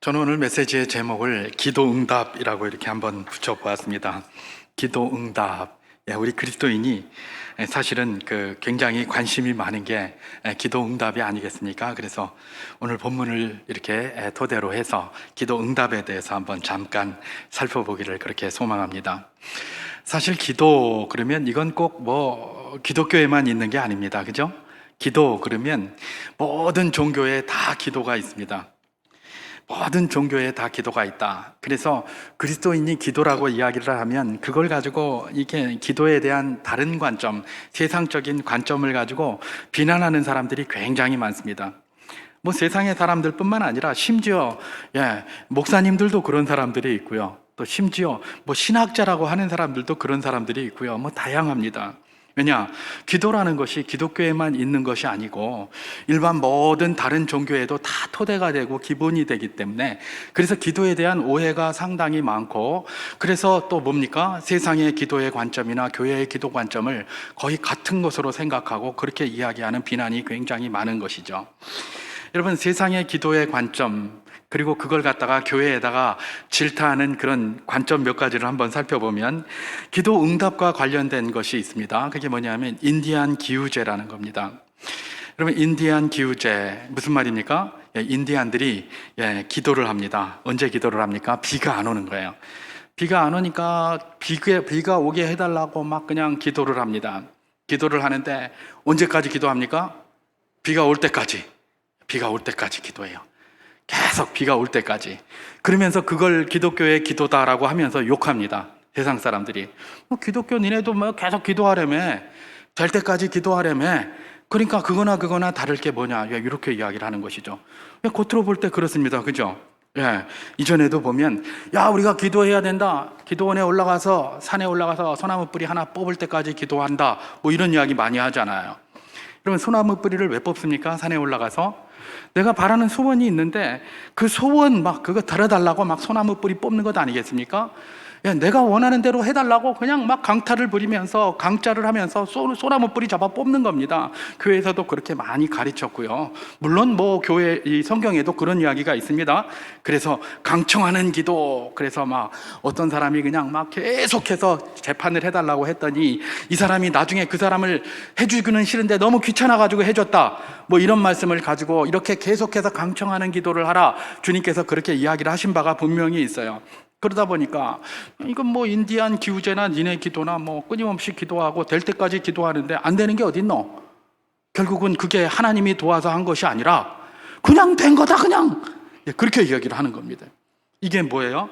저는 오늘 메시지의 제목을 기도응답이라고 이렇게 한번 붙여보았습니다. 기도응답. 우리 그리스도인이 사실은 굉장히 관심이 많은 게 기도응답이 아니겠습니까? 그래서 오늘 본문을 이렇게 토대로 해서 기도응답에 대해서 한번 잠깐 살펴보기를 그렇게 소망합니다. 사실 기도 그러면 이건 꼭 기독교에만 있는 게 아닙니다. 그죠? 기도 그러면 모든 종교에 다 기도가 있습니다. 모든 종교에 다 기도가 있다. 그래서 그리스도인이 기도라고 이야기를 하면 그걸 가지고 이게 기도에 대한 다른 관점, 세상적인 관점을 가지고 비난하는 사람들이 굉장히 많습니다. 세상의 사람들뿐만 아니라 심지어 목사님들도 그런 사람들이 있고요. 또 심지어 신학자라고 하는 사람들도 그런 사람들이 있고요. 다양합니다. 왜냐? 기도라는 것이 기독교에만 있는 것이 아니고 일반 모든 다른 종교에도 다 토대가 되고 기본이 되기 때문에 그래서 기도에 대한 오해가 상당히 많고 그래서 또 세상의 기도의 관점이나 교회의 기도 관점을 거의 같은 것으로 생각하고 그렇게 이야기하는 비난이 굉장히 많은 것이죠. 여러분, 세상의 기도의 관점 그리고 그걸 갖다가 교회에다가 질타하는 그런 관점 몇 가지를 한번 살펴보면 기도 응답과 관련된 것이 있습니다. 그게 뭐냐면 인디안 기우제라는 겁니다. 여러분, 인디안 기우제 무슨 말입니까? 인디안들이 기도를 합니다. 언제 기도를 합니까? 비가 안 오는 거예요. 비가 안 오니까 비가 오게 해달라고 막 그냥 기도를 합니다. 기도를 하는데 언제까지 기도합니까? 비가 올 때까지 기도해요. 계속 비가 올 때까지. 그러면서 그걸 기독교의 기도다라고 하면서 욕합니다. 세상 사람들이. 기독교 니네도 계속 기도하려며, 될 때까지 기도하려며, 그러니까 그거나 다를 게 뭐냐, 이렇게 이야기를 하는 것이죠. 겉으로 볼 때 그렇습니다. 그죠? 이전에도 보면, 우리가 기도해야 된다. 기도원에 올라가서, 산에 올라가서 소나무 뿌리 하나 뽑을 때까지 기도한다. 이런 이야기 많이 하잖아요. 그러면 소나무 뿌리를 왜 뽑습니까? 산에 올라가서? 내가 바라는 소원이 있는데 그 소원 그거 들어달라고 소나무 뿌리 뽑는 것 아니겠습니까? 내가 원하는 대로 해달라고 그냥 강탈을 부리면서 강짜를 하면서 소나무 뿌리 잡아 뽑는 겁니다. 교회에서도 그렇게 많이 가르쳤고요. 물론 교회 이 성경에도 그런 이야기가 있습니다. 그래서 강청하는 기도. 그래서 어떤 사람이 그냥 계속해서 재판을 해달라고 했더니 이 사람이 나중에 그 사람을 해주기는 싫은데 너무 귀찮아가지고 해줬다. 이런 말씀을 가지고 이렇게 계속해서 강청하는 기도를 하라. 주님께서 그렇게 이야기를 하신 바가 분명히 있어요. 그러다 보니까 이건 인디안 기우제나 니네 기도나 끊임없이 기도하고 될 때까지 기도하는데 안 되는 게 어딨노? 결국은 그게 하나님이 도와서 한 것이 아니라 그냥 된 거다 그냥. 그렇게 이야기를 하는 겁니다. 이게 뭐예요?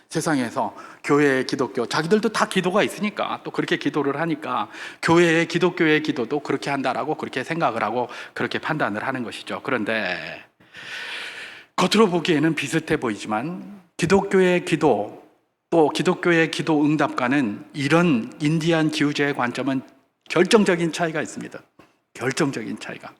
세상에서 교회의 기독교, 자기들도 다 기도가 있으니까 또 그렇게 기도를 하니까 교회의 기독교의 기도도 그렇게 한다라고 그렇게 생각을 하고 그렇게 판단을 하는 것이죠. 그런데 겉으로 보기에는 비슷해 보이지만 기독교의 기도, 또 기독교의 기도 응답과는 이런 인디안 기우제의 관점은 결정적인 차이가 있습니다. 결정적인 차이가.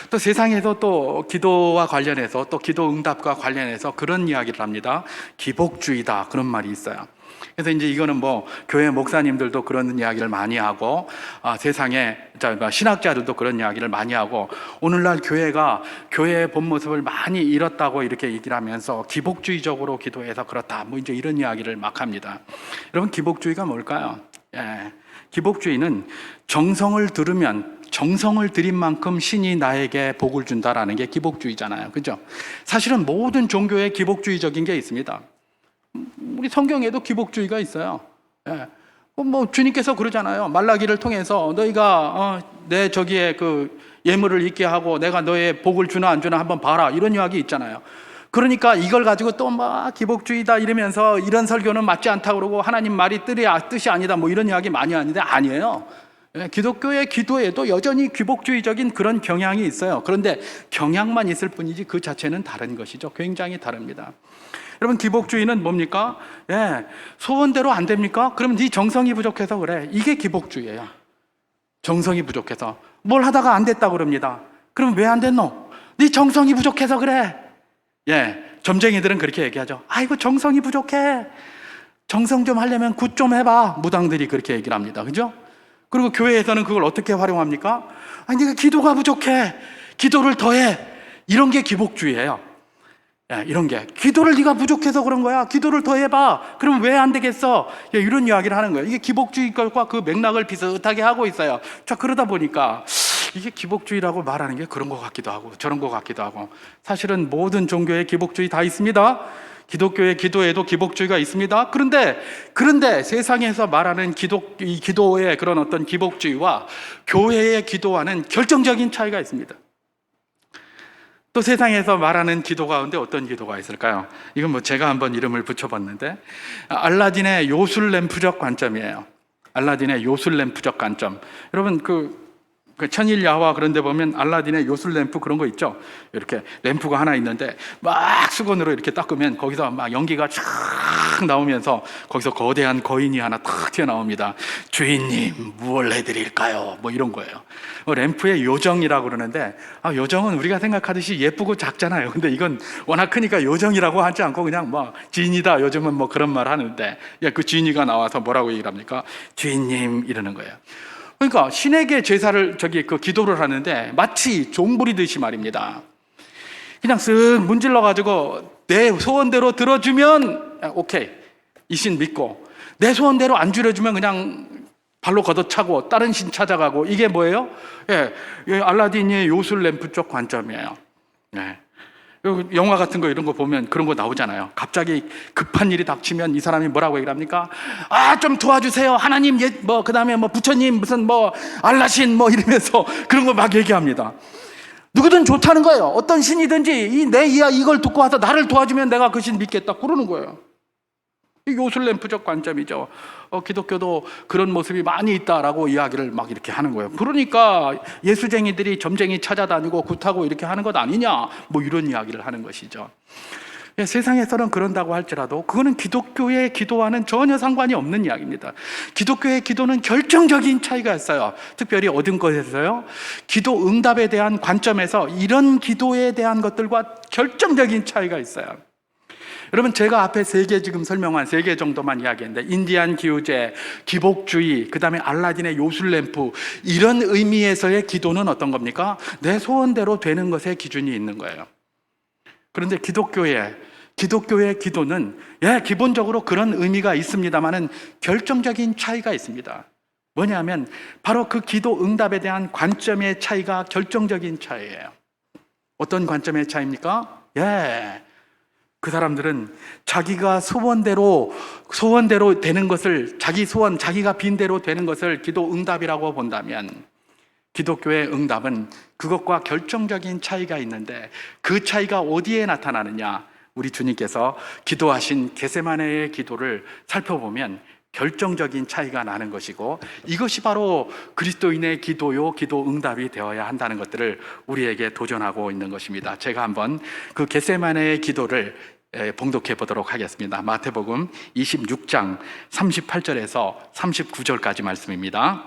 또 세상에서 또 기도와 관련해서 또 기도 응답과 관련해서 그런 이야기를 합니다. 기복주의다, 그런 말이 있어요. 그래서 이제 이거는 교회 목사님들도 그런 이야기를 많이 하고 세상에 신학자들도 그런 이야기를 많이 하고 오늘날 교회가 교회의 본 모습을 많이 잃었다고 이렇게 얘기를 하면서 기복주의적으로 기도해서 그렇다 이제 이런 이야기를 막 합니다. 여러분, 기복주의가 뭘까요? 기복주의는 정성을 들인 만큼 신이 나에게 복을 준다라는 게 기복주의잖아요. 그죠? 사실은 모든 종교에 기복주의적인 게 있습니다. 우리 성경에도 기복주의가 있어요. 주님께서 그러잖아요. 말라기를 통해서 너희가 내 저기에 그 예물을 있게 하고 내가 너의 복을 주나 안 주나 한번 봐라, 이런 이야기 있잖아요. 그러니까 이걸 가지고 또 기복주의다 이러면서 이런 설교는 맞지 않다 그러고 하나님 말이 뜻이 아니다 이런 이야기 많이 하는데 아니에요. 기독교의 기도에도 여전히 기복주의적인 그런 경향이 있어요. 그런데 경향만 있을 뿐이지 그 자체는 다른 것이죠. 굉장히 다릅니다. 여러분, 기복주의는 뭡니까? 소원대로 안 됩니까? 그럼 네 정성이 부족해서 그래. 이게 기복주의예요. 정성이 부족해서. 뭘 하다가 안 됐다고 그럽니다. 그럼 왜 안 됐노? 네 정성이 부족해서 그래. 점쟁이들은 그렇게 얘기하죠. 아이고, 정성이 부족해. 정성 좀 하려면 굿 좀 해봐. 무당들이 그렇게 얘기를 합니다. 그죠? 그리고 교회에서는 그걸 어떻게 활용합니까? 네가 기도가 부족해. 기도를 더해. 이런 게 기복주의예요. 이런 게 기도를 네가 부족해서 그런 거야. 기도를 더 해봐. 그럼 왜 안 되겠어? 이런 이야기를 하는 거예요. 이게 기복주의과 그 맥락을 비슷하게 하고 있어요. 자, 그러다 보니까 이게 기복주의라고 말하는 게 그런 것 같기도 하고 저런 것 같기도 하고, 사실은 모든 종교에 기복주의 다 있습니다. 기독교의 기도에도 기복주의가 있습니다. 그런데 세상에서 말하는 이 기도의 그런 어떤 기복주의와 교회의 기도와는 결정적인 차이가 있습니다. 또 세상에서 말하는 기도 가운데 어떤 기도가 있을까요? 이건 뭐 제가 한번 이름을 붙여봤는데, 알라딘의 요술램프적 관점이에요. 알라딘의 요술램프적 관점. 여러분 그 천일 야화 그런 데 보면 알라딘의 요술 램프 그런 거 있죠? 이렇게 램프가 하나 있는데 막 수건으로 이렇게 닦으면 거기서 막 연기가 쫙 나오면서 거기서 거대한 거인이 하나 탁 튀어나옵니다. 주인님, 무엇을 해드릴까요? 뭐 이런 거예요. 램프의 요정이라고 그러는데, 요정은 우리가 생각하듯이 예쁘고 작잖아요. 근데 이건 워낙 크니까 요정이라고 하지 않고 그냥 뭐 지인이다, 요즘은 뭐 그런 말 하는데, 그 지인이가 나와서 뭐라고 얘기를 합니까? 주인님 이러는 거예요. 그러니까 신에게 제사를 그 기도를 하는데 마치 종 부리듯이 말입니다. 그냥 쓱 문질러 가지고 내 소원대로 들어주면 오케이, 이 신 믿고, 내 소원대로 안 줄여주면 그냥 발로 걷어차고 다른 신 찾아가고, 이게 뭐예요? 알라딘의 요술 램프 쪽 관점이에요. 영화 같은 거 이런 거 보면 그런 거 나오잖아요. 갑자기 급한 일이 닥치면 이 사람이 뭐라고 얘기를 합니까? 좀 도와주세요. 하나님, 그 다음에 부처님, 무슨 알라신 이러면서 그런 거 막 얘기합니다. 누구든 좋다는 거예요. 어떤 신이든지 내 이걸 듣고 와서 나를 도와주면 내가 그 신 믿겠다 그러는 거예요. 이 요술램프적 관점이죠. 기독교도 그런 모습이 많이 있다라고 이야기를 막 이렇게 하는 거예요. 그러니까 예수쟁이들이 점쟁이 찾아다니고 굿하고 이렇게 하는 것 아니냐, 이런 이야기를 하는 것이죠. 세상에서는 그런다고 할지라도 그거는 기독교의 기도와는 전혀 상관이 없는 이야기입니다. 기독교의 기도는 결정적인 차이가 있어요. 특별히 얻은 것에서요, 기도 응답에 대한 관점에서 이런 기도에 대한 것들과 결정적인 차이가 있어요. 여러분, 제가 앞에 지금 설명한 3개 정도만 이야기했는데, 인디안 기우제, 기복주의, 그 다음에 알라딘의 요술램프, 이런 의미에서의 기도는 어떤 겁니까? 내 소원대로 되는 것에 기준이 있는 거예요. 그런데 기독교의 기도는 기본적으로 그런 의미가 있습니다만은 결정적인 차이가 있습니다. 뭐냐면 바로 그 기도 응답에 대한 관점의 차이가 결정적인 차이예요. 어떤 관점의 차이입니까? 그 사람들은 자기가 소원대로 되는 것을, 자기가 빈 대로 되는 것을 기도 응답이라고 본다면, 기독교의 응답은 그것과 결정적인 차이가 있는데, 그 차이가 어디에 나타나느냐? 우리 주님께서 기도하신 겟세마네의 기도를 살펴보면 결정적인 차이가 나는 것이고, 이것이 바로 그리스도인의 기도 응답이 되어야 한다는 것들을 우리에게 도전하고 있는 것입니다. 제가 한번 그 겟세마네의 기도를 봉독해 보도록 하겠습니다. 마태복음 26장 38절에서 39절까지 말씀입니다.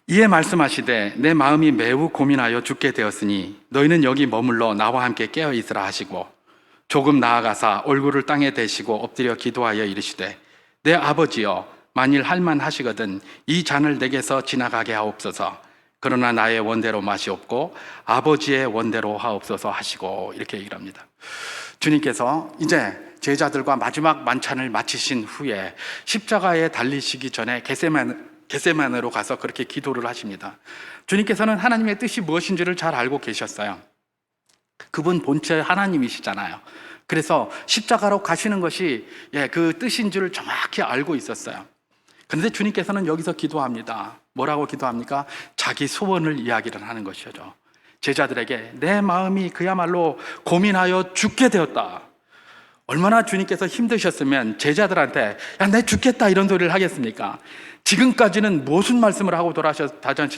이에 말씀하시되 내 마음이 매우 고민하여 죽게 되었으니 너희는 여기 머물러 나와 함께 깨어 있으라 하시고, 조금 나아가사 얼굴을 땅에 대시고 엎드려 기도하여 이르시되 내 아버지여, 만일 할만하시거든 이 잔을 내게서 지나가게 하옵소서. 그러나 나의 원대로 마시옵고 아버지의 원대로 하옵소서 하시고, 이렇게 얘기를 합니다. 주님께서 이제 제자들과 마지막 만찬을 마치신 후에 십자가에 달리시기 전에 겟세마네로 가서 그렇게 기도를 하십니다. 주님께서는 하나님의 뜻이 무엇인지를 잘 알고 계셨어요. 그분 본체 하나님이시잖아요. 그래서 십자가로 가시는 것이 그 뜻인 줄을 정확히 알고 있었어요. 그런데 주님께서는 여기서 기도합니다. 뭐라고 기도합니까? 자기 소원을 이야기를 하는 것이죠. 제자들에게 내 마음이 그야말로 고민하여 죽게 되었다. 얼마나 주님께서 힘드셨으면 제자들한테 내 죽겠다 이런 소리를 하겠습니까? 지금까지는 무슨 말씀을 하고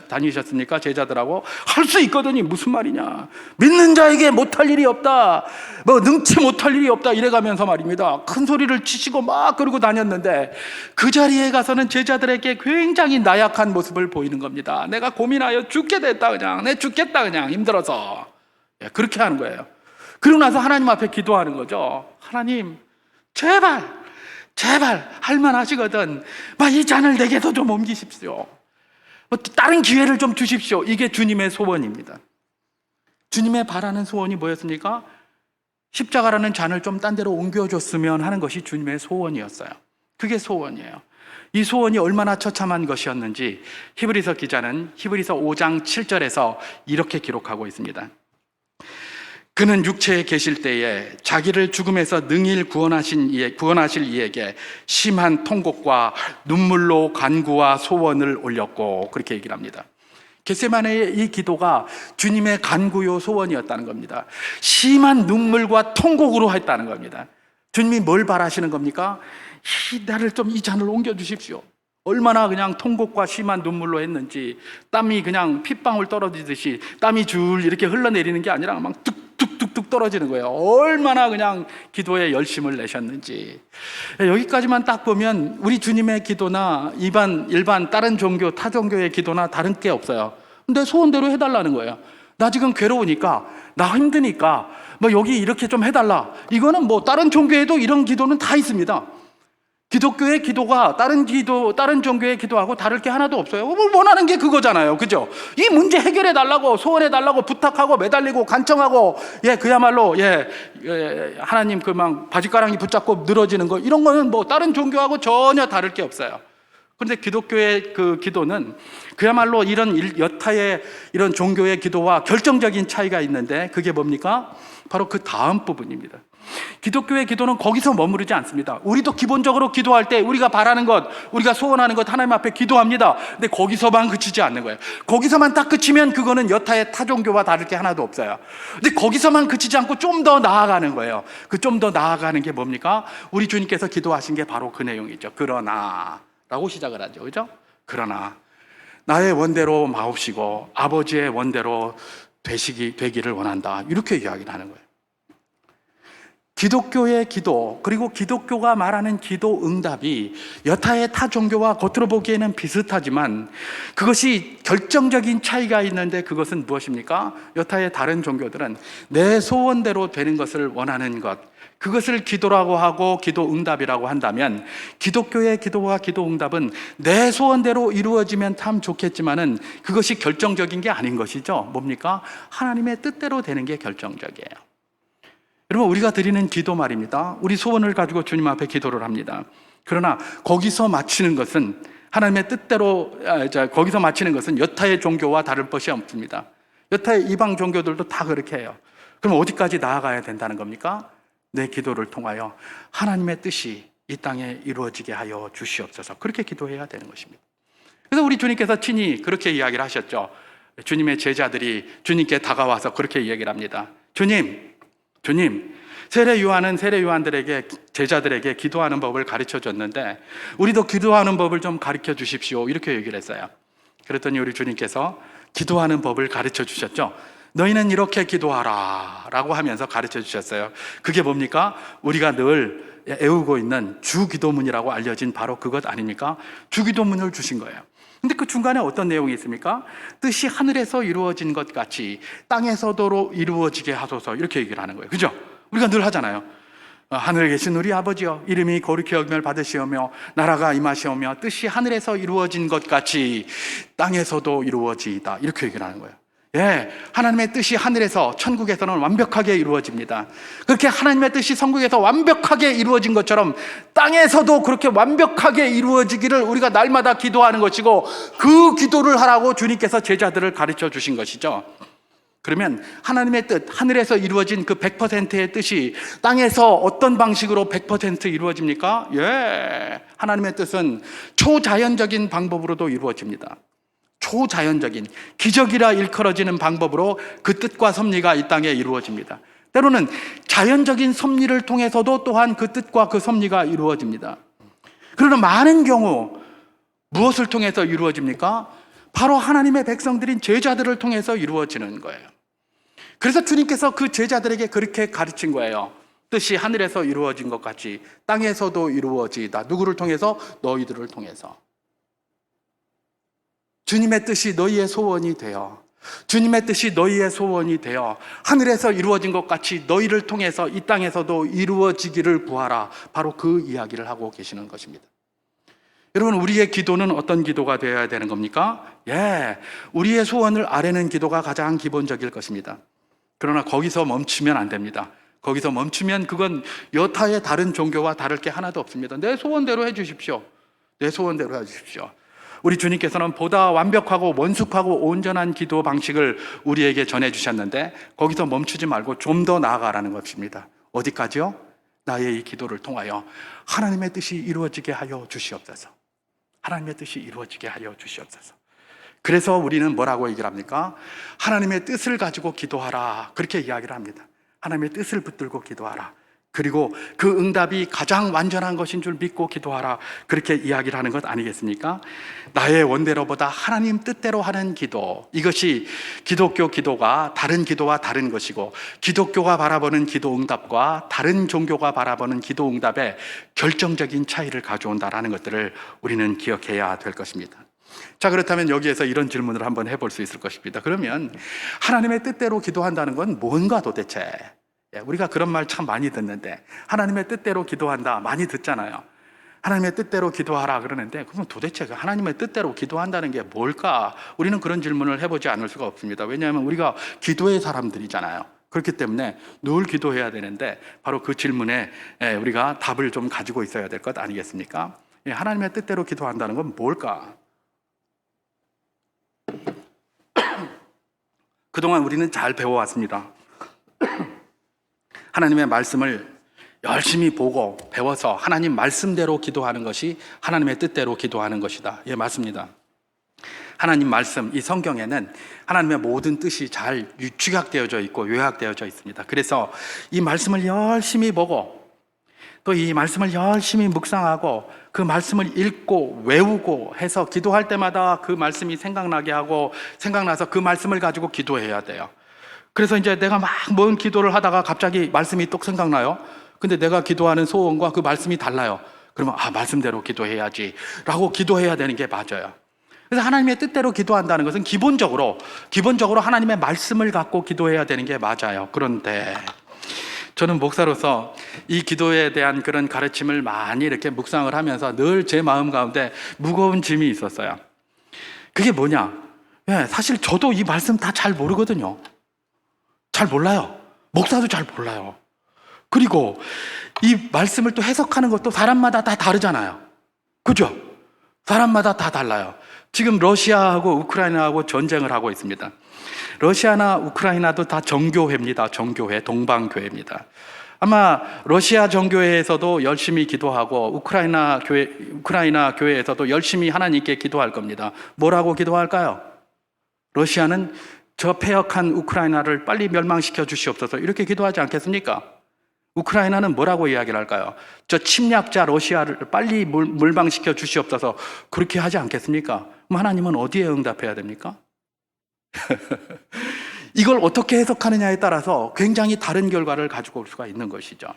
다니셨습니까? 제자들하고 할 수 있거든요. 무슨 말이냐, 믿는 자에게 못할 일이 없다, 능치 못할 일이 없다 이래가면서 말입니다, 큰 소리를 치시고 막 그러고 다녔는데, 그 자리에 가서는 제자들에게 굉장히 나약한 모습을 보이는 겁니다. 내가 고민하여 죽게 됐다, 내 죽겠다, 힘들어서. 그렇게 하는 거예요. 그러고 나서 하나님 앞에 기도하는 거죠. 하나님, 제발 할만하시거든 이 잔을 내게서 좀 옮기십시오. 다른 기회를 좀 주십시오. 이게 주님의 소원입니다. 주님의 바라는 소원이 뭐였습니까? 십자가라는 잔을 좀 딴 데로 옮겨줬으면 하는 것이 주님의 소원이었어요. 그게 소원이에요. 이 소원이 얼마나 처참한 것이었는지 히브리서 기자는 히브리서 5장 7절에서 이렇게 기록하고 있습니다. 그는 육체에 계실 때에 자기를 죽음에서 능히 구원하실 이에게 심한 통곡과 눈물로 간구와 소원을 올렸고, 그렇게 얘기를 합니다. 겟세마네의 이 기도가 주님의 간구요 소원이었다는 겁니다. 심한 눈물과 통곡으로 했다는 겁니다. 주님이 뭘 바라시는 겁니까? 나를 좀 이 잔을 옮겨주십시오. 얼마나 그냥 통곡과 심한 눈물로 했는지, 땀이 그냥 핏방울 떨어지듯이 땀이 줄 이렇게 흘러내리는 게 아니라 막 뚝뚝뚝뚝 떨어지는 거예요. 얼마나 그냥 기도에 열심을 내셨는지. 여기까지만 딱 보면 우리 주님의 기도나 일반 다른 종교, 타 종교의 기도나 다른 게 없어요. 근데 소원대로 해달라는 거예요. 나 지금 괴로우니까, 나 힘드니까 뭐 여기 이렇게 좀 해달라. 이거는 뭐 다른 종교에도 이런 기도는 다 있습니다. 기독교의 기도가 다른 종교의 기도하고 다를 게 하나도 없어요. 원하는 게 그거잖아요. 그죠? 이 문제 해결해 달라고, 소원해 달라고 부탁하고 매달리고 간청하고, 그야말로, 하나님 그만 바지가랑이 붙잡고 늘어지는 거, 이런 거는 뭐 다른 종교하고 전혀 다를 게 없어요. 그런데 기독교의 그 기도는 그야말로 이런 여타의 이런 종교의 기도와 결정적인 차이가 있는데, 그게 뭡니까? 바로 그 다음 부분입니다. 기독교의 기도는 거기서 머무르지 않습니다. 우리도 기본적으로 기도할 때 우리가 바라는 것, 우리가 소원하는 것 하나님 앞에 기도합니다. 근데 거기서만 그치지 않는 거예요. 거기서만 딱 그치면 그거는 여타의 타종교와 다를 게 하나도 없어요. 근데 거기서만 그치지 않고 좀 더 나아가는 거예요. 그 좀 더 나아가는 게 뭡니까? 우리 주님께서 기도하신 게 바로 그 내용이죠. 그러나 라고 시작을 하죠. 그죠? 그러나 나의 원대로 마옵시고 아버지의 원대로 되기를 원한다. 이렇게 이야기를 하는 거예요. 기독교의 기도, 그리고 기독교가 말하는 기도 응답이 여타의 타 종교와 겉으로 보기에는 비슷하지만 그것이 결정적인 차이가 있는데, 그것은 무엇입니까? 여타의 다른 종교들은 내 소원대로 되는 것을 원하는 것, 그것을 기도라고 하고 기도 응답이라고 한다면, 기독교의 기도와 기도 응답은 내 소원대로 이루어지면 참 좋겠지만은 그것이 결정적인 게 아닌 것이죠. 뭡니까? 하나님의 뜻대로 되는 게 결정적이에요. 여러분, 우리가 드리는 기도 말입니다. 우리 소원을 가지고 주님 앞에 기도를 합니다. 그러나 거기서 마치는 것은 하나님의 뜻대로, 거기서 마치는 것은 여타의 종교와 다를 것이 없습니다. 여타의 이방 종교들도 다 그렇게 해요. 그럼 어디까지 나아가야 된다는 겁니까? 내 기도를 통하여 하나님의 뜻이 이 땅에 이루어지게 하여 주시옵소서. 그렇게 기도해야 되는 것입니다. 그래서 우리 주님께서 친히 그렇게 이야기를 하셨죠. 주님의 제자들이 주님께 다가와서 그렇게 이야기를 합니다. 주님, 세례 요한들에게, 제자들에게 기도하는 법을 가르쳐 줬는데 우리도 기도하는 법을 좀 가르쳐 주십시오. 이렇게 얘기를 했어요. 그랬더니 우리 주님께서 기도하는 법을 가르쳐 주셨죠. 너희는 이렇게 기도하라 라고 하면서 가르쳐 주셨어요. 그게 뭡니까? 우리가 늘 애우고 있는 주기도문이라고 알려진 바로 그것 아닙니까? 주기도문을 주신 거예요. 근데 그 중간에 어떤 내용이 있습니까? 뜻이 하늘에서 이루어진 것 같이 땅에서도 이루어지게 하소서, 이렇게 얘기를 하는 거예요. 그죠? 우리가 늘 하잖아요. 하늘에 계신 우리 아버지여, 이름이 거룩히 여김을 받으시오며 나라가 임하시오며 뜻이 하늘에서 이루어진 것 같이 땅에서도 이루어지이다, 이렇게 얘기를 하는 거예요. 하나님의 뜻이 하늘에서, 천국에서는 완벽하게 이루어집니다. 그렇게 하나님의 뜻이 천국에서 완벽하게 이루어진 것처럼 땅에서도 그렇게 완벽하게 이루어지기를 우리가 날마다 기도하는 것이고, 그 기도를 하라고 주님께서 제자들을 가르쳐 주신 것이죠. 그러면 하나님의 뜻, 하늘에서 이루어진 그 100%의 뜻이 땅에서 어떤 방식으로 100% 이루어집니까? 하나님의 뜻은 초자연적인 방법으로도 이루어집니다. 초자연적인, 기적이라 일컬어지는 방법으로 그 뜻과 섭리가 이 땅에 이루어집니다. 때로는 자연적인 섭리를 통해서도 또한 그 뜻과 그 섭리가 이루어집니다. 그러나 많은 경우 무엇을 통해서 이루어집니까? 바로 하나님의 백성들인 제자들을 통해서 이루어지는 거예요. 그래서 주님께서 그 제자들에게 그렇게 가르친 거예요. 뜻이 하늘에서 이루어진 것 같이 땅에서도 이루어지다. 누구를 통해서? 너희들을 통해서. 주님의 뜻이 너희의 소원이 되어, 주님의 뜻이 너희의 소원이 되어 하늘에서 이루어진 것 같이 너희를 통해서 이 땅에서도 이루어지기를 구하라. 바로 그 이야기를 하고 계시는 것입니다. 여러분, 우리의 기도는 어떤 기도가 되어야 되는 겁니까? 우리의 소원을 아뢰는 기도가 가장 기본적일 것입니다. 그러나 거기서 멈추면 안 됩니다. 거기서 멈추면 그건 여타의 다른 종교와 다를 게 하나도 없습니다. 내 소원대로 해주십시오. 내 소원대로 해주십시오. 우리 주님께서는 보다 완벽하고 원숙하고 온전한 기도 방식을 우리에게 전해주셨는데 거기서 멈추지 말고 좀 더 나아가라는 것입니다. 어디까지요? 나의 이 기도를 통하여 하나님의 뜻이 이루어지게 하여 주시옵소서. 하나님의 뜻이 이루어지게 하여 주시옵소서. 그래서 우리는 뭐라고 얘기를 합니까? 하나님의 뜻을 가지고 기도하라, 그렇게 이야기를 합니다. 하나님의 뜻을 붙들고 기도하라. 그리고 그 응답이 가장 완전한 것인 줄 믿고 기도하라, 그렇게 이야기를 하는 것 아니겠습니까? 나의 원대로보다 하나님 뜻대로 하는 기도, 이것이 기독교 기도가 다른 기도와 다른 것이고, 기독교가 바라보는 기도 응답과 다른 종교가 바라보는 기도 응답에 결정적인 차이를 가져온다는 것들을 우리는 기억해야 될 것입니다. 자, 그렇다면 여기에서 이런 질문을 한번 해볼 수 있을 것입니다. 그러면 하나님의 뜻대로 기도한다는 건 뭔가 도대체? 우리가 그런 말 참 많이 듣는데, 하나님의 뜻대로 기도한다 많이 듣잖아요. 하나님의 뜻대로 기도하라 그러는데, 그럼 도대체 그 하나님의 뜻대로 기도한다는 게 뭘까? 우리는 그런 질문을 해보지 않을 수가 없습니다. 왜냐하면 우리가 기도의 사람들이잖아요. 그렇기 때문에 늘 기도해야 되는데, 바로 그 질문에 우리가 답을 좀 가지고 있어야 될 것 아니겠습니까? 하나님의 뜻대로 기도한다는 건 뭘까? 그동안 우리는 잘 배워왔습니다. 하나님의 말씀을 열심히 보고 배워서 하나님 말씀대로 기도하는 것이 하나님의 뜻대로 기도하는 것이다. 예, 맞습니다. 하나님 말씀, 이 성경에는 하나님의 모든 뜻이 잘 축약되어져 있고 요약되어져 있습니다. 그래서 이 말씀을 열심히 보고 또 이 말씀을 열심히 묵상하고 그 말씀을 읽고 외우고 해서 기도할 때마다 그 말씀이 생각나게 하고, 생각나서 그 말씀을 가지고 기도해야 돼요. 그래서 이제 내가 막 뭔 기도를 하다가 갑자기 말씀이 똑 생각나요. 근데 내가 기도하는 소원과 그 말씀이 달라요. 그러면 말씀대로 기도해야지 라고 기도해야 되는 게 맞아요. 그래서 하나님의 뜻대로 기도한다는 것은 기본적으로 하나님의 말씀을 갖고 기도해야 되는 게 맞아요. 그런데 저는 목사로서 이 기도에 대한 그런 가르침을 많이 이렇게 묵상을 하면서 늘 제 마음 가운데 무거운 짐이 있었어요. 그게 뭐냐? 사실 저도 이 말씀 다 잘 모르거든요. 잘 몰라요. 목사도 잘 몰라요. 그리고 이 말씀을 또 해석하는 것도 사람마다 다 다르잖아요. 그죠? 사람마다 다 달라요. 지금 러시아하고 우크라이나하고 전쟁을 하고 있습니다. 러시아나 우크라이나도 다 정교회입니다. 정교회, 동방교회입니다. 아마 러시아 정교회에서도 열심히 기도하고 우크라이나 교회에서도 열심히 하나님께 기도할 겁니다. 뭐라고 기도할까요? 러시아는 저 패역한 우크라이나를 빨리 멸망시켜 주시옵소서, 이렇게 기도하지 않겠습니까? 우크라이나는 뭐라고 이야기를 할까요? 저 침략자 러시아를 빨리 멸망시켜 주시옵소서, 그렇게 하지 않겠습니까? 그럼 하나님은 어디에 응답해야 됩니까? 이걸 어떻게 해석하느냐에 따라서 굉장히 다른 결과를 가지고 올 수가 있는 것이죠.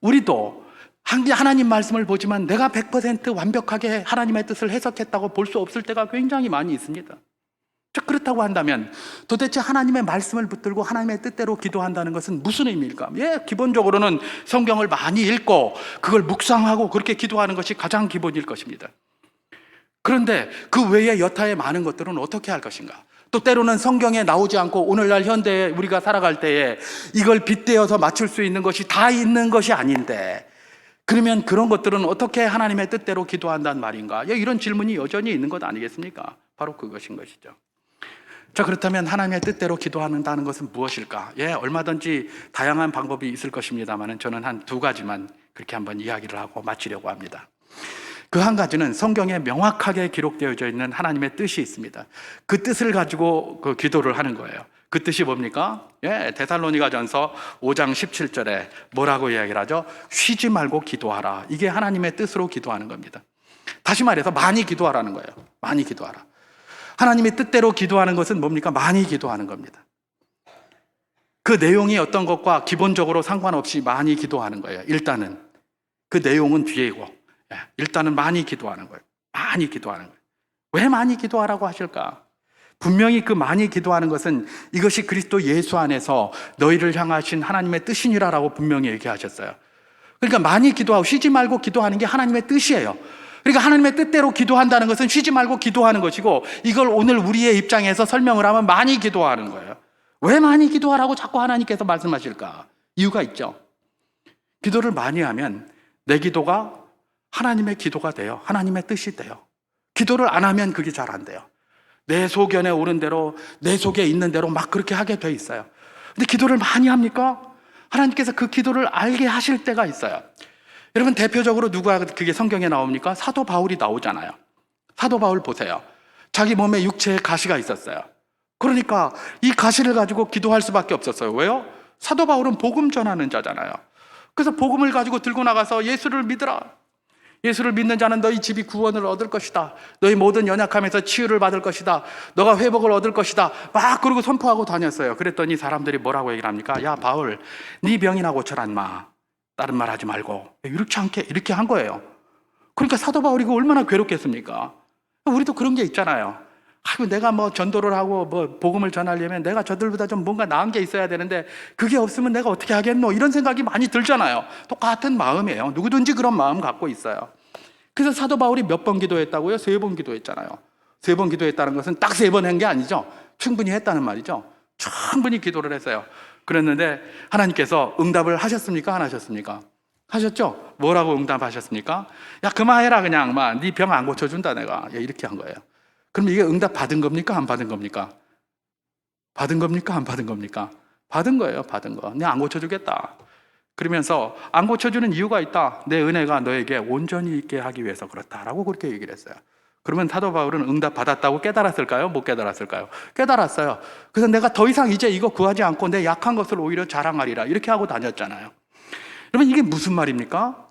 우리도 하나님 말씀을 보지만 내가 100% 완벽하게 하나님의 뜻을 해석했다고 볼 수 없을 때가 굉장히 많이 있습니다. 그렇다고 한다면 도대체 하나님의 말씀을 붙들고 하나님의 뜻대로 기도한다는 것은 무슨 의미일까? 기본적으로는 성경을 많이 읽고 그걸 묵상하고 그렇게 기도하는 것이 가장 기본일 것입니다. 그런데 그 외에 여타의 많은 것들은 어떻게 할 것인가? 또 때로는 성경에 나오지 않고 오늘날 현대에 우리가 살아갈 때에 이걸 빗대어서 맞출 수 있는 것이 다 있는 것이 아닌데, 그러면 그런 것들은 어떻게 하나님의 뜻대로 기도한단 말인가? 이런 질문이 여전히 있는 것 아니겠습니까? 바로 그것인 것이죠. 자, 그렇다면 하나님의 뜻대로 기도한다는 것은 무엇일까? 얼마든지 다양한 방법이 있을 것입니다만 저는 한 두 가지만 그렇게 한번 이야기를 하고 마치려고 합니다. 그 한 가지는 성경에 명확하게 기록되어져 있는 하나님의 뜻이 있습니다. 그 뜻을 가지고 그 기도를 하는 거예요. 그 뜻이 뭡니까? 데살로니가전서 5장 17절에 뭐라고 이야기를 하죠? 쉬지 말고 기도하라. 이게 하나님의 뜻으로 기도하는 겁니다. 다시 말해서 많이 기도하라는 거예요. 많이 기도하라. 하나님의 뜻대로 기도하는 것은 뭡니까? 많이 기도하는 겁니다. 그 내용이 어떤 것과 기본적으로 상관없이 많이 기도하는 거예요. 일단은 그 내용은 뒤이고 일단은 많이 기도하는 거예요. 많이 기도하는 거예요. 왜 많이 기도하라고 하실까? 분명히 그 많이 기도하는 것은 이것이 그리스도 예수 안에서 너희를 향하신 하나님의 뜻이니라라고 분명히 얘기하셨어요. 그러니까 많이 기도하고 쉬지 말고 기도하는 게 하나님의 뜻이에요. 그러니까 하나님의 뜻대로 기도한다는 것은 쉬지 말고 기도하는 것이고, 이걸 오늘 우리의 입장에서 설명을 하면 많이 기도하는 거예요. 왜 많이 기도하라고 자꾸 하나님께서 말씀하실까? 이유가 있죠. 기도를 많이 하면 내 기도가 하나님의 기도가 돼요. 하나님의 뜻이 돼요. 기도를 안 하면 그게 잘 안 돼요. 내 소견에 오른 대로, 내 속에 있는 대로 막 그렇게 하게 돼 있어요. 근데 기도를 많이 합니까? 하나님께서 그 기도를 알게 하실 때가 있어요. 여러분, 대표적으로 누가 그게 성경에 나옵니까? 사도 바울이 나오잖아요. 사도 바울 보세요. 자기 몸에 육체에 가시가 있었어요. 그러니까 이 가시를 가지고 기도할 수밖에 없었어요. 왜요? 사도 바울은 복음 전하는 자잖아요. 그래서 복음을 가지고 들고 나가서 예수를 믿으라. 예수를 믿는 자는 너희 집이 구원을 얻을 것이다. 너희 모든 연약함에서 치유를 받을 것이다. 너가 회복을 얻을 것이다. 막 그러고 선포하고 다녔어요. 그랬더니 사람들이 뭐라고 얘기를 합니까? 야, 바울, 네 병이나 고쳐라 인마. 다른 말 하지 말고. 이렇게 한 거예요. 그러니까 사도 바울이 얼마나 괴롭겠습니까? 우리도 그런 게 있잖아요. 아이고, 내가 뭐 전도를 하고 뭐 복음을 전하려면 내가 저들보다 좀 뭔가 나은 게 있어야 되는데 그게 없으면 내가 어떻게 하겠노? 이런 생각이 많이 들잖아요. 똑같은 마음이에요. 누구든지 그런 마음 갖고 있어요. 그래서 사도 바울이 몇 번 기도했다고요? 3번 기도했잖아요. 3번 기도했다는 것은 딱 3번 한 게 아니죠. 충분히 했다는 말이죠. 충분히 기도를 했어요. 그랬는데 하나님께서 응답을 하셨습니까? 안 하셨습니까? 하셨죠? 뭐라고 응답하셨습니까? 야, 그만해라 그냥. 네 병 안 고쳐준다 내가. 이렇게 한 거예요. 그럼 이게 응답 받은 겁니까? 안 받은 겁니까? 받은 겁니까? 안 받은 겁니까? 받은 거예요. 받은 거. 내가 안 고쳐주겠다. 그러면서 안 고쳐주는 이유가 있다. 내 은혜가 너에게 온전히 있게 하기 위해서 그렇다라고 그렇게 얘기를 했어요. 그러면 사도 바울은 응답 받았다고 깨달았을까요? 못 깨달았을까요? 깨달았어요. 그래서 내가 더 이상 이제 이거 구하지 않고 내 약한 것을 오히려 자랑하리라 이렇게 하고 다녔잖아요. 여러분, 이게 무슨 말입니까?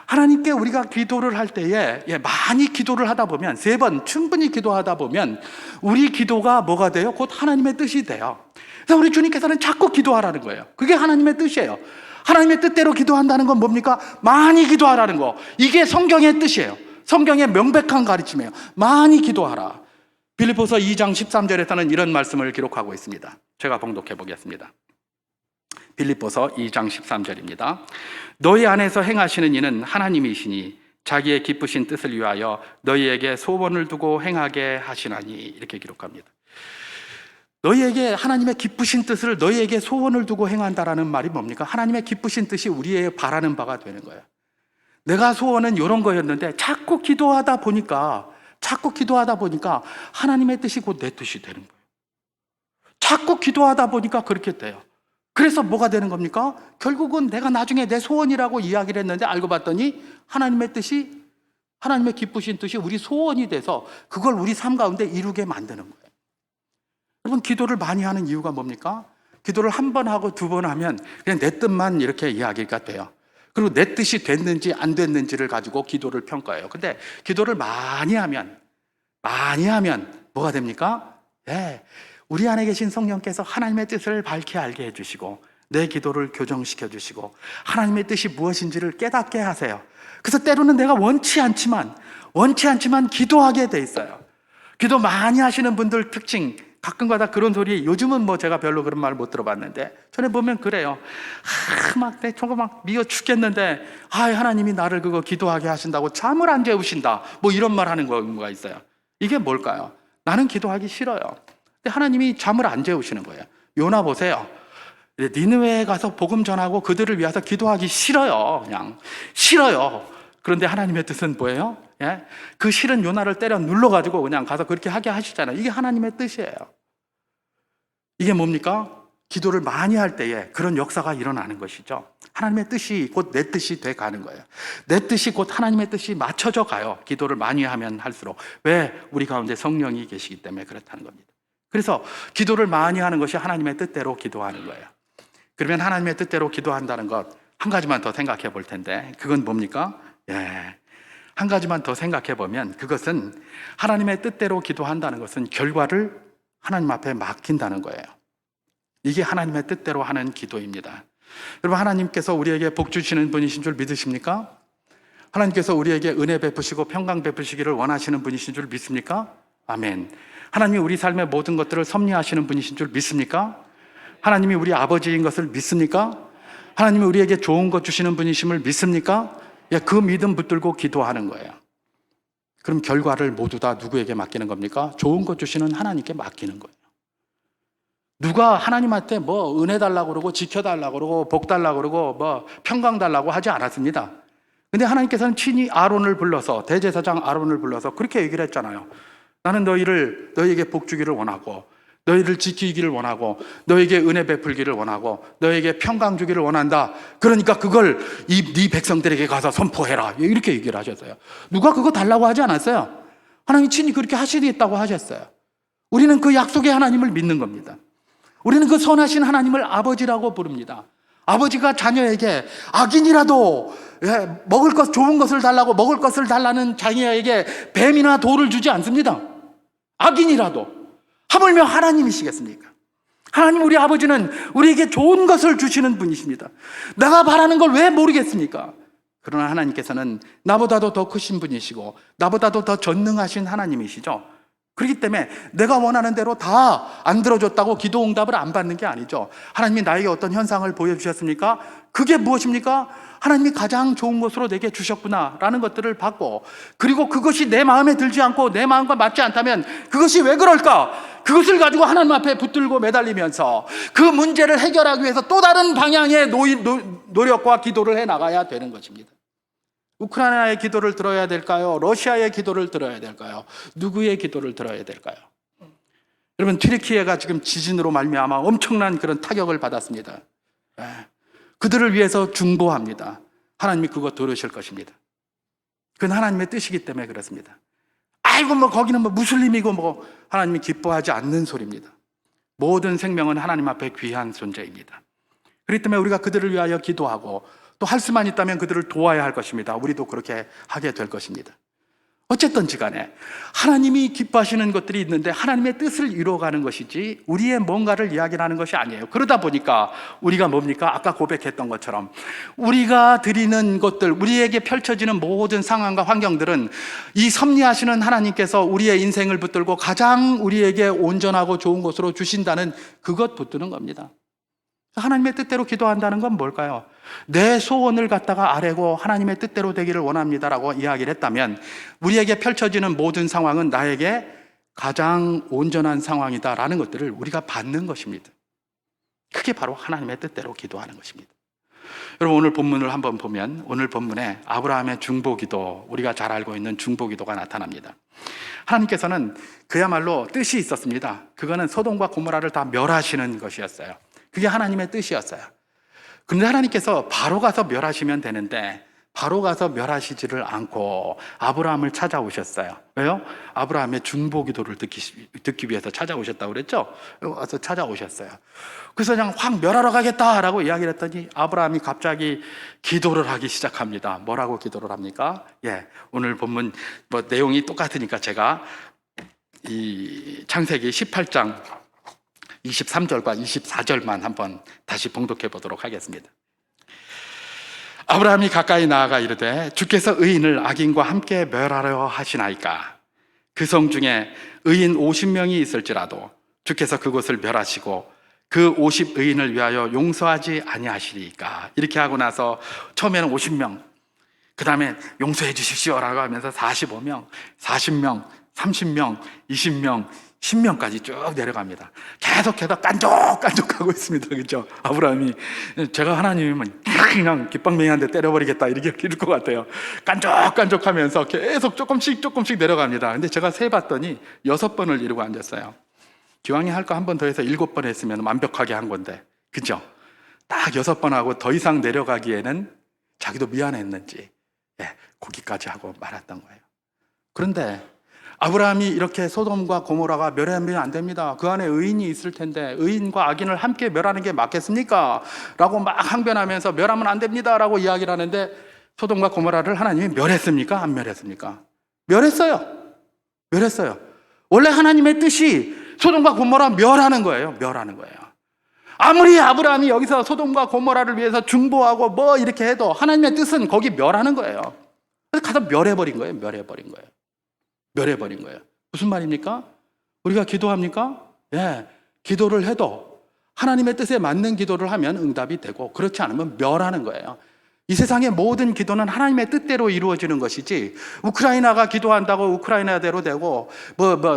하나님께 우리가 기도를 할 때에 많이 기도를 하다 보면 3번 충분히 기도하다 보면 우리 기도가 뭐가 돼요? 곧 하나님의 뜻이 돼요. 그래서 우리 주님께서는 자꾸 기도하라는 거예요. 그게 하나님의 뜻이에요. 하나님의 뜻대로 기도한다는 건 뭡니까? 많이 기도하라는 거. 이게 성경의 뜻이에요. 성경의 명백한 가르침이에요. 많이 기도하라. 빌립보서 2장 13절에서는 이런 말씀을 기록하고 있습니다. 제가 봉독해 보겠습니다. 빌립보서 2장 13절입니다. 너희 안에서 행하시는 이는 하나님이시니 자기의 기쁘신 뜻을 위하여 너희에게 소원을 두고 행하게 하시나니 이렇게 기록합니다. 너희에게 하나님의 기쁘신 뜻을 너희에게 소원을 두고 행한다라는 말이 뭡니까? 하나님의 기쁘신 뜻이 우리의 바라는 바가 되는 거예요. 내가 소원은 이런 거였는데 자꾸 기도하다 보니까 하나님의 뜻이 곧 내 뜻이 되는 거예요. 자꾸 기도하다 보니까 그렇게 돼요. 그래서 뭐가 되는 겁니까? 결국은 내가 나중에 내 소원이라고 이야기를 했는데 알고 봤더니 하나님의 뜻이, 하나님의 기쁘신 뜻이 우리 소원이 돼서 그걸 우리 삶 가운데 이루게 만드는 거예요. 여러분, 기도를 많이 하는 이유가 뭡니까? 기도를 1번 하고 2번 하면 그냥 내 뜻만 이렇게 이야기가 돼요. 그리고 내 뜻이 됐는지 안 됐는지를 가지고 기도를 평가해요. 근데 기도를 많이 하면 뭐가 됩니까? 우리 안에 계신 성령께서 하나님의 뜻을 밝히 알게 해주시고 내 기도를 교정시켜 주시고 하나님의 뜻이 무엇인지를 깨닫게 하세요. 그래서 때로는 내가 원치 않지만 기도하게 돼 있어요. 기도 많이 하시는 분들 특징, 가끔가다 그런 소리, 요즘은 뭐 제가 별로 그런 말을 못 들어봤는데 전에 보면 그래요. 막 미어 죽겠는데 하나님이 나를 그거 기도하게 하신다고 잠을 안 재우신다, 뭐 이런 말 하는 경우가 있어요. 이게 뭘까요? 나는 기도하기 싫어요. 근데 하나님이 잠을 안 재우시는 거예요. 요나 보세요. 니느웨에 가서 복음 전하고 그들을 위해서 기도하기 싫어요. 그냥 싫어요. 그런데 하나님의 뜻은 뭐예요? 그 싫은 요나를 때려 눌러가지고 그냥 가서 그렇게 하게 하시잖아요. 이게 하나님의 뜻이에요. 이게 뭡니까? 기도를 많이 할 때에 그런 역사가 일어나는 것이죠. 하나님의 뜻이 곧 내 뜻이 돼 가는 거예요. 내 뜻이 곧 하나님의 뜻이 맞춰져 가요. 기도를 많이 하면 할수록. 왜? 우리 가운데 성령이 계시기 때문에 그렇다는 겁니다. 그래서 기도를 많이 하는 것이 하나님의 뜻대로 기도하는 거예요. 그러면 하나님의 뜻대로 기도한다는 것 한 가지만 더 생각해 볼 텐데 그건 뭡니까? 한 가지만 더 생각해 보면 그것은 하나님의 뜻대로 기도한다는 것은 결과를 하나님 앞에 맡긴다는 거예요. 이게 하나님의 뜻대로 하는 기도입니다. 여러분, 하나님께서 우리에게 복 주시는 분이신 줄 믿으십니까? 하나님께서 우리에게 은혜 베푸시고 평강 베푸시기를 원하시는 분이신 줄 믿습니까? 아멘. 하나님이 우리 삶의 모든 것들을 섭리하시는 분이신 줄 믿습니까? 하나님이 우리 아버지인 것을 믿습니까? 하나님이 우리에게 좋은 것 주시는 분이심을 믿습니까? 그 믿음 붙들고 기도하는 거예요. 그럼 결과를 모두 다 누구에게 맡기는 겁니까? 좋은 것 주시는 하나님께 맡기는 거예요. 누가 하나님한테 뭐 은혜 달라고 그러고 지켜달라고 그러고 복 달라고 그러고 뭐 평강 달라고 하지 않았습니다. 근데 하나님께서는 친히 아론을 불러서, 대제사장 아론을 불러서 그렇게 얘기를 했잖아요. 나는 너희에게 복 주기를 원하고, 너희를 지키기를 원하고, 너에게 은혜 베풀기를 원하고, 너에게 평강 주기를 원한다. 그러니까 그걸 네 백성들에게 가서 선포해라. 이렇게 얘기를 하셨어요. 누가 그거 달라고 하지 않았어요. 하나님이 친히 그렇게 하시겠다고 하셨어요. 우리는 그 약속의 하나님을 믿는 겁니다. 우리는 그 선하신 하나님을 아버지라고 부릅니다. 아버지가 자녀에게 악인이라도 먹을 것, 좋은 것을 달라고 먹을 것을 달라는 자녀에게 뱀이나 돌을 주지 않습니다. 악인이라도. 하물며 하나님이시겠습니까? 하나님 우리 아버지는 우리에게 좋은 것을 주시는 분이십니다. 내가 바라는 걸 왜 모르겠습니까? 그러나 하나님께서는 나보다도 더 크신 분이시고 나보다도 더 전능하신 하나님이시죠. 그렇기 때문에 내가 원하는 대로 다 안 들어줬다고 기도 응답을 안 받는 게 아니죠. 하나님이 나에게 어떤 현상을 보여주셨습니까? 그게 무엇입니까? 하나님이 가장 좋은 것으로 내게 주셨구나라는 것들을 받고, 그리고 그것이 내 마음에 들지 않고 내 마음과 맞지 않다면 그것이 왜 그럴까? 그것을 가지고 하나님 앞에 붙들고 매달리면서 그 문제를 해결하기 위해서 또 다른 방향의 노력과 기도를 해나가야 되는 것입니다. 우크라이나의 기도를 들어야 될까요? 러시아의 기도를 들어야 될까요? 누구의 기도를 들어야 될까요? 여러분, 튀르키예가 지금 지진으로 말미암아 엄청난 그런 타격을 받았습니다. 그들을 위해서 중보합니다. 하나님이 그거 들으실 것입니다. 그건 하나님의 뜻이기 때문에 그렇습니다. 아이고 뭐 거기는 뭐 무슬림이고 뭐, 하나님이 기뻐하지 않는 소리입니다. 모든 생명은 하나님 앞에 귀한 존재입니다. 그렇기 때문에 우리가 그들을 위하여 기도하고, 또 할 수만 있다면 그들을 도와야 할 것입니다. 우리도 그렇게 하게 될 것입니다. 어쨌든지 간에 하나님이 기뻐하시는 것들이 있는데 하나님의 뜻을 이루어가는 것이지 우리의 뭔가를 이야기하는 것이 아니에요. 그러다 보니까 우리가 뭡니까? 아까 고백했던 것처럼 우리가 드리는 것들, 우리에게 펼쳐지는 모든 상황과 환경들은 이 섭리하시는 하나님께서 우리의 인생을 붙들고 가장 우리에게 온전하고 좋은 것으로 주신다는 그것 붙드는 겁니다. 하나님의 뜻대로 기도한다는 건 뭘까요? 내 소원을 갖다가 아뢰고 하나님의 뜻대로 되기를 원합니다라고 이야기를 했다면 우리에게 펼쳐지는 모든 상황은 나에게 가장 온전한 상황이다라는 것들을 우리가 받는 것입니다. 그게 바로 하나님의 뜻대로 기도하는 것입니다. 여러분, 오늘 본문을 한번 보면 오늘 본문에 아브라함의 중보기도, 우리가 잘 알고 있는 중보기도가 나타납니다. 하나님께서는 그야말로 뜻이 있었습니다. 그거는 소돔과 고모라를 다 멸하시는 것이었어요. 그게 하나님의 뜻이었어요. 그런데 하나님께서 바로 가서 멸하시면 되는데 바로 가서 멸하시지를 않고 아브라함을 찾아오셨어요. 왜요? 아브라함의 중보기도를 듣기 위해서 찾아오셨다고 그랬죠? 와서 찾아오셨어요. 그래서 그냥 확 멸하러 가겠다라고 이야기를 했더니 아브라함이 갑자기 기도를 하기 시작합니다. 뭐라고 기도를 합니까? 오늘 본문 뭐 내용이 똑같으니까 제가 이 창세기 18장 23절과 24절만 한번 다시 봉독해 보도록 하겠습니다. 아브라함이 가까이 나아가 이르되 주께서 의인을 악인과 함께 멸하려 하시나이까? 그 성 중에 의인 50명이 있을지라도 주께서 그곳을 멸하시고 그 50의인을 위하여 용서하지 아니하시리까? 이렇게 하고 나서 처음에는 50명, 그 다음에 용서해 주십시오라고 하면서 45명, 40명, 30명, 20명, 10명까지 쭉 내려갑니다. 계속해서 깐족깐족하고 있습니다. 그렇죠? 아브라함이, 제가 하나님이면 그냥 깃방맹이 한 대 때려버리겠다 이렇게 기를 것 같아요. 깐족깐족하면서 계속 조금씩 내려갑니다. 근데 제가 세봤더니 6번을 이루고 앉았어요. 기왕에 할 거 한 번 더 해서 7번 했으면 완벽하게 한 건데, 그죠? 딱 6번 하고 더 이상 내려가기에는 자기도 미안했는지 거기까지 하고 말았던 거예요. 그런데 아브라함이 이렇게 소돔과 고모라가 멸하면 안 됩니다. 그 안에 의인이 있을 텐데 의인과 악인을 함께 멸하는 게 맞겠습니까? 라고 막 항변하면서 멸하면 안 됩니다 라고 이야기를 하는데, 소돔과 고모라를 하나님이 멸했습니까? 안 멸했습니까? 멸했어요. 원래 하나님의 뜻이 소돔과 고모라 멸하는 거예요. 아무리 아브라함이 여기서 소돔과 고모라를 위해서 중보하고 뭐 이렇게 해도 하나님의 뜻은 거기 멸하는 거예요. 그래서 가서 멸해버린 거예요. 무슨 말입니까? 우리가 기도합니까? 기도를 해도 하나님의 뜻에 맞는 기도를 하면 응답이 되고, 그렇지 않으면 멸하는 거예요. 이 세상의 모든 기도는 하나님의 뜻대로 이루어지는 것이지, 우크라이나가 기도한다고 우크라이나대로 되고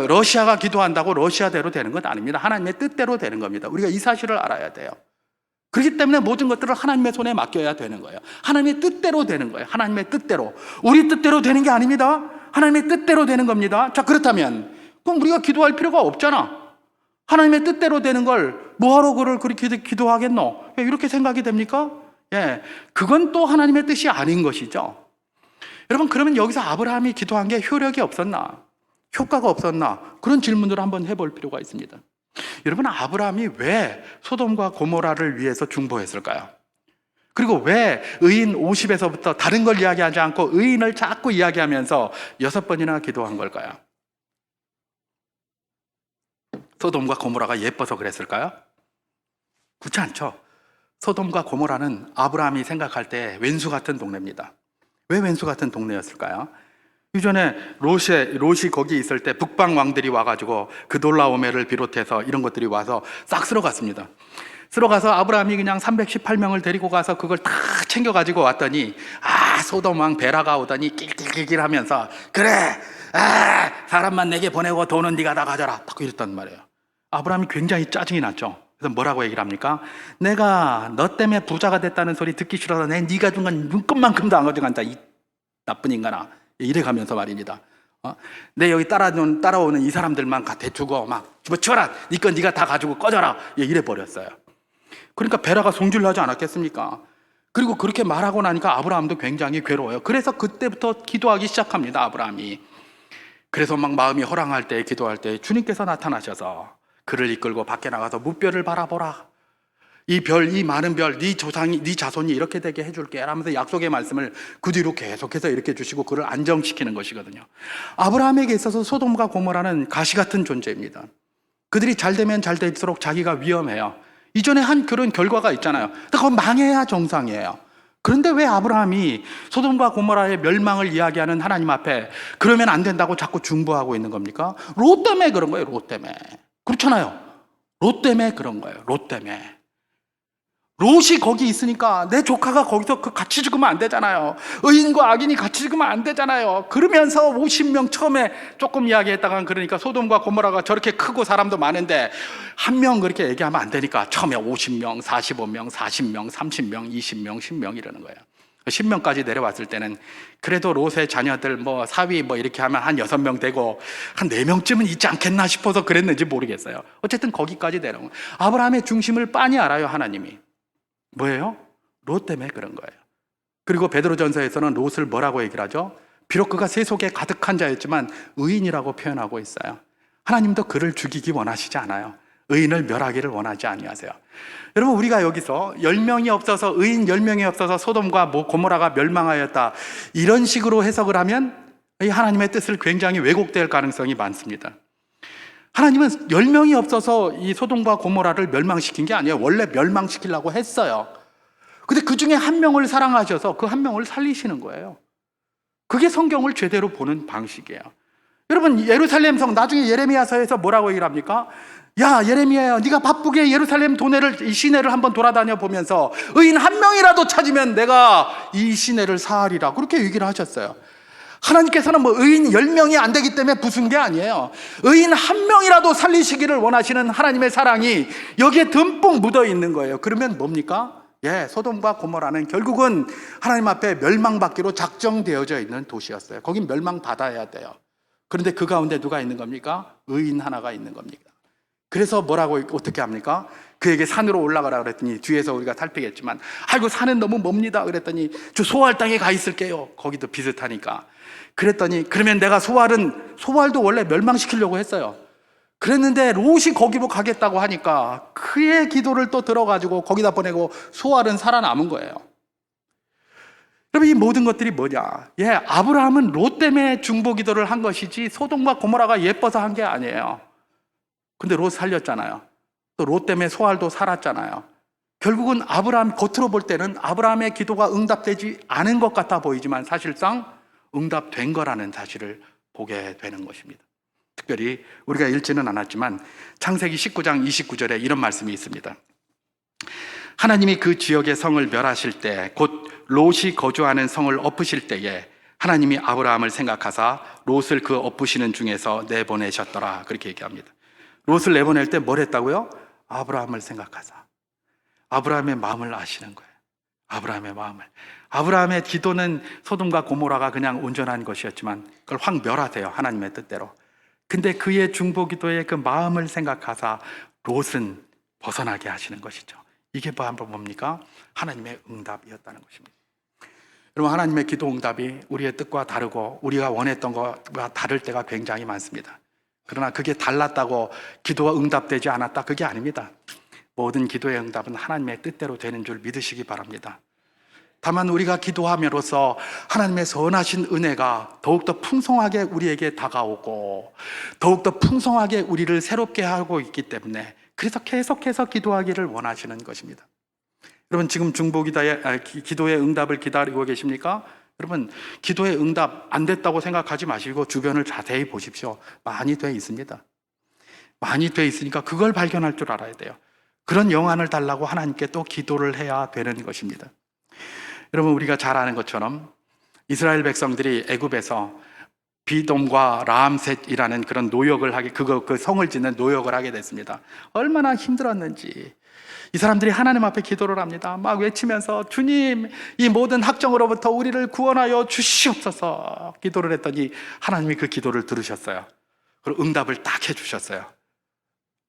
러시아가 기도한다고 러시아대로 되는 건 아닙니다. 하나님의 뜻대로 되는 겁니다. 우리가 이 사실을 알아야 돼요. 그렇기 때문에 모든 것들을 하나님의 손에 맡겨야 되는 거예요. 하나님의 뜻대로 되는 거예요. 하나님의 뜻대로. 우리 뜻대로 되는 게 아닙니다. 하나님의 뜻대로 되는 겁니다. 자, 그렇다면 그럼 우리가 기도할 필요가 없잖아. 하나님의 뜻대로 되는 걸 뭐하러 그렇게 기도하겠노? 이렇게 생각이 됩니까? 예, 그건 또 하나님의 뜻이 아닌 것이죠. 여러분, 그러면 여기서 아브라함이 기도한 게 효력이 없었나? 효과가 없었나? 그런 질문들을 한번 해볼 필요가 있습니다. 여러분, 아브라함이 왜 소돔과 고모라를 위해서 중보했을까요? 그리고 왜 의인 50에서부터 다른 걸 이야기하지 않고 의인을 자꾸 이야기하면서 6번이나 기도한 걸까요? 소돔과 고모라가 예뻐서 그랬을까요? 그렇지 않죠. 소돔과 고모라는 아브라함이 생각할 때 왼수 같은 동네입니다. 왜 왼수 같은 동네였을까요? 이전에 롯이 거기 있을 때 북방 왕들이 와가지고 그돌라오메를 비롯해서 이런 것들이 와서 싹 쓸어갔습니다. 쓸어가서 아브라함이 그냥 318명을 데리고 가서 그걸 다 챙겨가지고 왔더니, 소돔 왕 베라가 오더니 낄낄낄낄 하면서, 그래, 사람만 내게 보내고 돈은 네가 다 가져라, 딱 이랬단 말이에요. 아브라함이 굉장히 짜증이 났죠. 그래서 뭐라고 얘기를 합니까? 내가 너 때문에 부자가 됐다는 소리 듣기 싫어서 네가 준 건 눈곱만큼도 안 가져간다, 이 나쁜 인간아. 이래 가면서 말입니다. 내 여기 따라오는 이 사람들만 대주고 막 집어치워라, 네 건 네가 다 가지고 꺼져라, 이래 버렸어요. 그러니까 베라가 송질나지 않았겠습니까? 그리고 그렇게 말하고 나니까 아브라함도 굉장히 괴로워요. 그래서 그때부터 기도하기 시작합니다, 아브라함이. 그래서 막 마음이 허랑할 때, 기도할 때 주님께서 나타나셔서 그를 이끌고 밖에 나가서 무별을 바라보라. 이 별, 이 많은 별, 네 조상이, 네 자손이 이렇게 되게 해줄게 하면서 약속의 말씀을 그 뒤로 계속해서 이렇게 주시고 그를 안정시키는 것이거든요. 아브라함에게 있어서 소돔과 고모라는 가시 같은 존재입니다. 그들이 잘 되면 잘 될수록 자기가 위험해요. 이전에 한 그런 결과가 있잖아요. 그건 망해야 정상이에요. 그런데 왜 아브라함이 소돔과 고모라의 멸망을 이야기하는 하나님 앞에 그러면 안 된다고 자꾸 중보하고 있는 겁니까? 롯 때문에 그런 거예요. 롯 때문에. 그렇잖아요. 롯 때문에 그런 거예요. 롯 때문에. 롯이 거기 있으니까 내 조카가 거기서 같이 죽으면 안 되잖아요. 의인과 악인이 같이 죽으면 안 되잖아요. 그러면서 50명 처음에 조금 이야기했다가, 그러니까 소돔과 고모라가 저렇게 크고 사람도 많은데 한 명 그렇게 얘기하면 안 되니까 처음에 50명, 45명, 40명, 30명, 20명, 10명 이러는 거예요. 10명까지 내려왔을 때는 그래도 롯의 자녀들 사위 이렇게 하면 한 6명 되고 한 4명쯤은 있지 않겠나 싶어서 그랬는지 모르겠어요. 어쨌든 거기까지 내려온 거예요. 아브라함의 중심을 빤히 알아요, 하나님이. 뭐예요? 롯 때문에 그런 거예요. 그리고 베드로전서에서는 롯을 뭐라고 얘기를 하죠? 비록 그가 세속에 가득한 자였지만 의인이라고 표현하고 있어요. 하나님도 그를 죽이기 원하시지 않아요. 의인을 멸하기를 원하지 아니하세요. 여러분, 우리가 여기서 10명이 없어서, 의인 10명이 없어서 소돔과 고모라가 멸망하였다, 이런 식으로 해석을 하면 이 하나님의 뜻을 굉장히 왜곡될 가능성이 많습니다. 하나님은 10명이 없어서 이 소돔과 고모라를 멸망시킨 게 아니에요. 원래 멸망시키려고 했어요. 근데 그 중에 한 명을 사랑하셔서 그 한 명을 살리시는 거예요. 그게 성경을 제대로 보는 방식이에요. 여러분, 예루살렘 성, 나중에 예레미야서에서 뭐라고 얘기를 합니까? 야, 예레미야야, 네가 바쁘게 예루살렘 이 시내를 한번 돌아다녀 보면서 의인 한 명이라도 찾으면 내가 이 시내를 사하리라, 그렇게 얘기를 하셨어요. 하나님께서는 의인 10명이 안 되기 때문에 부순 게 아니에요. 의인 한 명이라도 살리시기를 원하시는 하나님의 사랑이 여기에 듬뿍 묻어 있는 거예요. 그러면 뭡니까? 소돔과 고모라는 결국은 하나님 앞에 멸망받기로 작정되어져 있는 도시였어요. 거긴 멸망받아야 돼요. 그런데 그 가운데 누가 있는 겁니까? 의인 하나가 있는 겁니다. 그래서 어떻게 합니까? 그에게 산으로 올라가라 그랬더니, 뒤에서 우리가 살피겠지만, 아이고 산은 너무 멉니다 그랬더니, 저 소알 땅에 가 있을게요. 거기도 비슷하니까. 그랬더니, 그러면 내가 소알도 원래 멸망시키려고 했어요. 그랬는데 롯이 거기로 가겠다고 하니까 그의 기도를 또 들어가지고 거기다 보내고 소알은 살아남은 거예요. 여러분, 이 모든 것들이 뭐냐? 아브라함은 롯 때문에 중보 기도를 한 것이지 소돔과 고모라가 예뻐서 한 게 아니에요. 근데 롯 살렸잖아요. 또 롯 때문에 소알도 살았잖아요. 결국은 아브라함, 겉으로 볼 때는 아브라함의 기도가 응답되지 않은 것 같아 보이지만 사실상 응답된 거라는 사실을 보게 되는 것입니다. 특별히 우리가 읽지는 않았지만 창세기 19장 29절에 이런 말씀이 있습니다. 하나님이 그 지역의 성을 멸하실 때, 곧 롯이 거주하는 성을 엎으실 때에 하나님이 아브라함을 생각하사 롯을 그 엎으시는 중에서 내보내셨더라. 그렇게 얘기합니다. 롯을 내보낼 때 뭘 했다고요? 아브라함을 생각하사. 아브라함의 마음을 아시는 거예요. 아브라함의 마음을. 아브라함의 기도는 소돔과 고모라가 그냥 온전한 것이었지만 그걸 확 멸하세요. 하나님의 뜻대로. 근데 그의 중보기도의 그 마음을 생각하사 롯은 벗어나게 하시는 것이죠. 이게 뭡니까? 하나님의 응답이었다는 것입니다. 여러분, 하나님의 기도 응답이 우리의 뜻과 다르고 우리가 원했던 것과 다를 때가 굉장히 많습니다. 그러나 그게 달랐다고 기도가 응답되지 않았다, 그게 아닙니다. 모든 기도의 응답은 하나님의 뜻대로 되는 줄 믿으시기 바랍니다. 다만 우리가 기도함으로써 하나님의 선하신 은혜가 더욱더 풍성하게 우리에게 다가오고 더욱더 풍성하게 우리를 새롭게 하고 있기 때문에 그래서 계속해서 기도하기를 원하시는 것입니다. 여러분, 지금 기도의 응답을 기다리고 계십니까? 여러분, 기도의 응답 안 됐다고 생각하지 마시고 주변을 자세히 보십시오. 많이 돼 있습니다. 많이 돼 있으니까 그걸 발견할 줄 알아야 돼요. 그런 영안을 달라고 하나님께 또 기도를 해야 되는 것입니다. 여러분, 우리가 잘 아는 것처럼 이스라엘 백성들이 애굽에서 비돔과 라암셋이라는 그런 노역을 그 성을 짓는 노역을 하게 됐습니다. 얼마나 힘들었는지. 이 사람들이 하나님 앞에 기도를 합니다. 막 외치면서 주님, 이 모든 학정으로부터 우리를 구원하여 주시옵소서 기도를 했더니 하나님이 그 기도를 들으셨어요. 그리고 응답을 딱 해주셨어요.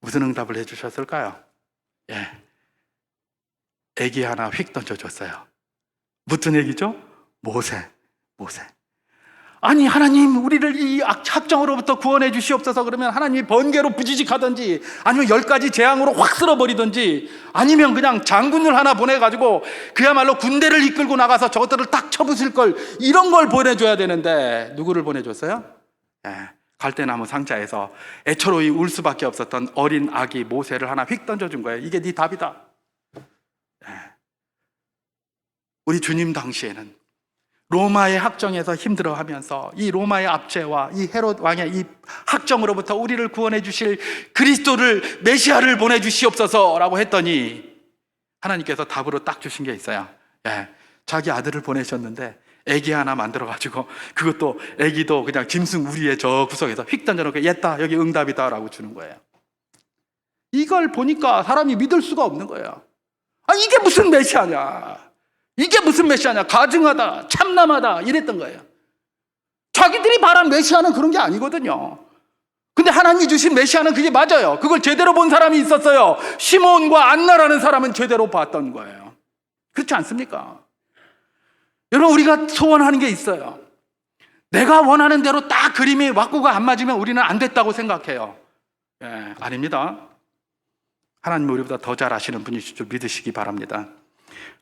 무슨 응답을 해주셨을까요? 애기 하나 휙 던져줬어요. 무슨 애기죠? 모세. 아니, 하나님 우리를 이 학정으로부터 구원해 주시옵소서 그러면 하나님이 번개로 부지직하든지 아니면 10가지 재앙으로 확 쓸어버리든지 아니면 그냥 장군을 하나 보내가지고 그야말로 군대를 이끌고 나가서 저것들을 딱 쳐부술 걸, 이런 걸 보내줘야 되는데 누구를 보내줬어요? 갈대나무 상자에서 애처로이 울 수밖에 없었던 어린 아기 모세를 하나 휙 던져준 거예요. 이게 네 답이다. 우리 주님 당시에는 로마의 학정에서 힘들어하면서 이 로마의 압제와 이 헤롯 왕의 이 학정으로부터 우리를 구원해 주실 그리스도를, 메시아를 보내주시옵소서라고 했더니 하나님께서 답으로 딱 주신 게 있어요. 자기 아들을 보내셨는데 애기 하나 만들어가지고 그것도 애기도 그냥 짐승 우리의 저 구석에서 휙 던져놓고 얘다, 여기 응답이다 라고 주는 거예요. 이걸 보니까 사람이 믿을 수가 없는 거예요. 이게 무슨 메시아냐, 이게 무슨 메시아냐, 가증하다, 참남하다 이랬던 거예요. 자기들이 말한 메시아는 그런 게 아니거든요. 근데 하나님이 주신 메시아는 그게 맞아요. 그걸 제대로 본 사람이 있었어요. 시몬과 안나라는 사람은 제대로 봤던 거예요. 그렇지 않습니까? 여러분, 우리가 소원하는 게 있어요. 내가 원하는 대로 딱 그림이 왁구가 안 맞으면 우리는 안 됐다고 생각해요. 아닙니다. 하나님 우리보다 더 잘 아시는 분이실 줄 믿으시기 바랍니다.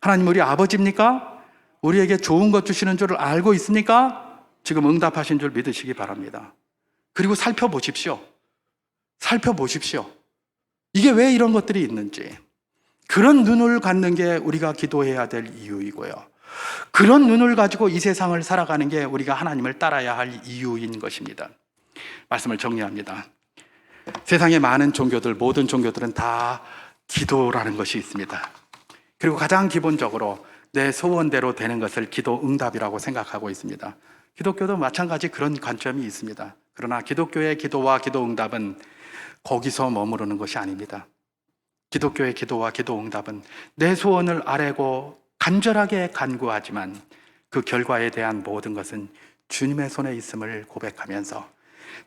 하나님 우리 아버지입니까? 우리에게 좋은 것 주시는 줄을 알고 있습니까? 지금 응답하신 줄 믿으시기 바랍니다. 그리고 살펴보십시오. 이게 왜 이런 것들이 있는지. 그런 눈을 갖는 게 우리가 기도해야 될 이유이고요. 그런 눈을 가지고 이 세상을 살아가는 게 우리가 하나님을 따라야 할 이유인 것입니다. 말씀을 정리합니다. 세상의 많은 종교들, 모든 종교들은 다 기도라는 것이 있습니다. 그리고 가장 기본적으로 내 소원대로 되는 것을 기도 응답이라고 생각하고 있습니다. 기독교도 마찬가지 그런 관점이 있습니다. 그러나 기독교의 기도와 기도 응답은 거기서 머무르는 것이 아닙니다. 기독교의 기도와 기도 응답은 내 소원을 아뢰고 간절하게 간구하지만 그 결과에 대한 모든 것은 주님의 손에 있음을 고백하면서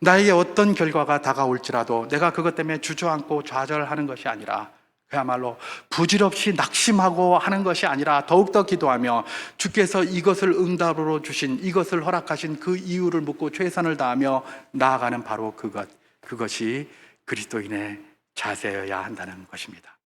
나에게 어떤 결과가 다가올지라도 내가 그것 때문에 주저앉고 좌절하는 것이 아니라 그야말로 부질없이 낙심하고 하는 것이 아니라 더욱더 기도하며 주께서 이것을 응답으로 주신, 이것을 허락하신 그 이유를 묻고 최선을 다하며 나아가는 바로 그것이 그리스도인의 자세여야 한다는 것입니다.